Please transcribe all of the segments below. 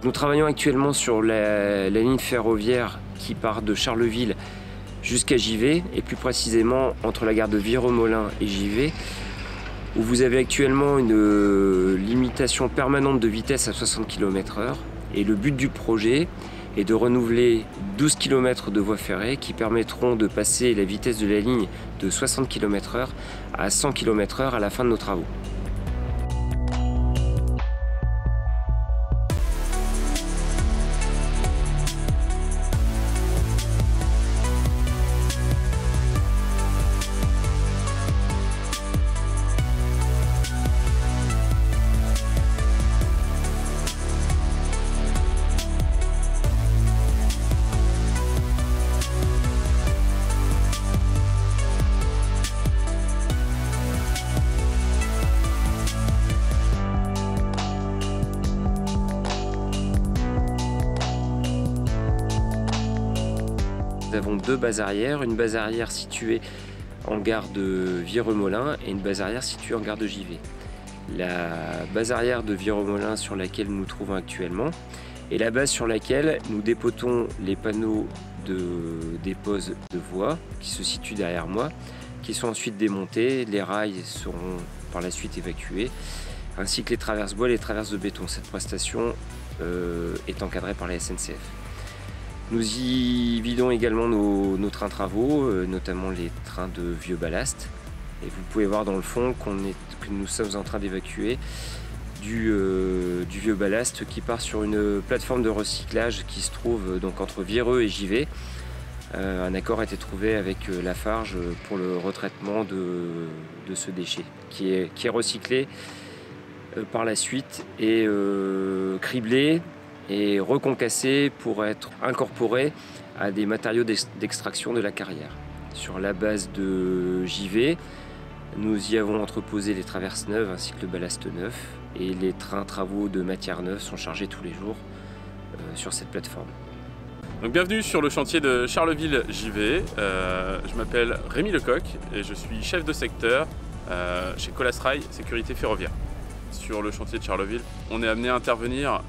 Nous travaillons actuellement sur la ligne ferroviaire qui part de Charleville jusqu'à Givet, et plus précisément entre la gare de Viromolin et Givet, où vous avez actuellement une limitation permanente de vitesse à 60 km/h. Et le but du projet est de renouveler 12 km de voies ferrées qui permettront de passer la vitesse de la ligne de 60 km/h à 100 km/h à la fin de nos travaux. Nous avons deux bases arrière, une base arrière située en gare de Viromolin et une base arrière située en gare de Givet. La base arrière de Viromolin sur laquelle nous nous trouvons actuellement est la base sur laquelle nous dépotons les panneaux de dépose de voies qui se situent derrière moi, qui sont ensuite démontés. Les rails seront par la suite évacués, ainsi que les traverses bois et les traverses de béton. Cette prestation est encadrée par la SNCF. Nous y vidons également nos trains travaux, notamment les trains de vieux ballast. Et vous pouvez voir dans le fond que nous sommes en train d'évacuer du vieux ballast qui part sur une plateforme de recyclage qui se trouve donc entre Vireux et Givet. Un accord a été trouvé avec Lafarge pour le retraitement de ce déchet qui est recyclé par la suite et criblé et reconcassé pour être incorporé à des matériaux d'extraction de la carrière. Sur la base de Givet, nous y avons entreposé les traverses neuves ainsi que le ballast neuf, et les trains travaux de matières neuves sont chargés tous les jours sur cette plateforme. Donc bienvenue sur le chantier de Charleville-Givet. Je m'appelle Rémi Lecoq et je suis chef de secteur chez Colas Rail Sécurité Ferroviaire. Sur le chantier de Charleville, on est amené à intervenir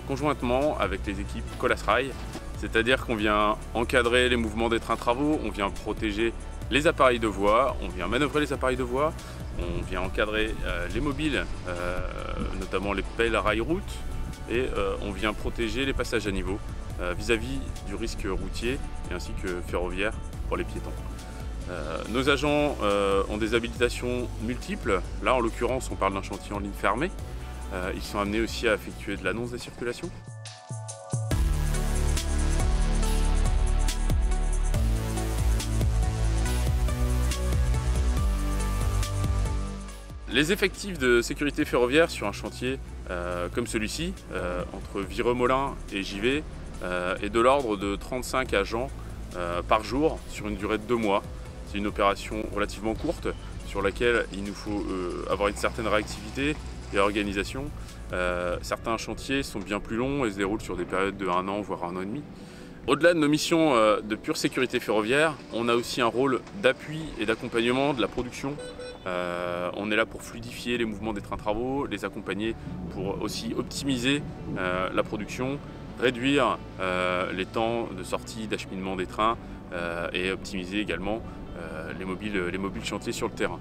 conjointement avec les équipes Colas Rail, c'est-à-dire qu'on vient encadrer les mouvements des trains travaux, on vient protéger les appareils de voie, on vient manœuvrer les appareils de voie, on vient encadrer les mobiles, notamment les pelles à rail route, et on vient protéger les passages à niveau vis-à-vis du risque routier et ainsi que ferroviaire pour les piétons. Nos agents ont des habilitations multiples. Là, en l'occurrence, on parle d'un chantier en ligne fermée. Ils sont amenés aussi à effectuer de l'annonce des circulations. Les effectifs de sécurité ferroviaire sur un chantier comme celui-ci, entre Viromolin et Givet, est de l'ordre de 35 agents par jour sur une durée de 2 mois. C'est une opération relativement courte sur laquelle il nous faut avoir une certaine réactivité et organisation. Certains chantiers sont bien plus longs et se déroulent sur des périodes de 1 an, voire 1 an et demi. Au-delà de nos missions de pure sécurité ferroviaire, on a aussi un rôle d'appui et d'accompagnement de la production. On est là pour fluidifier les mouvements des trains travaux, les accompagner pour aussi optimiser la production, réduire les temps de sortie, d'acheminement des trains et optimiser également les mobiles chantiers sur le terrain.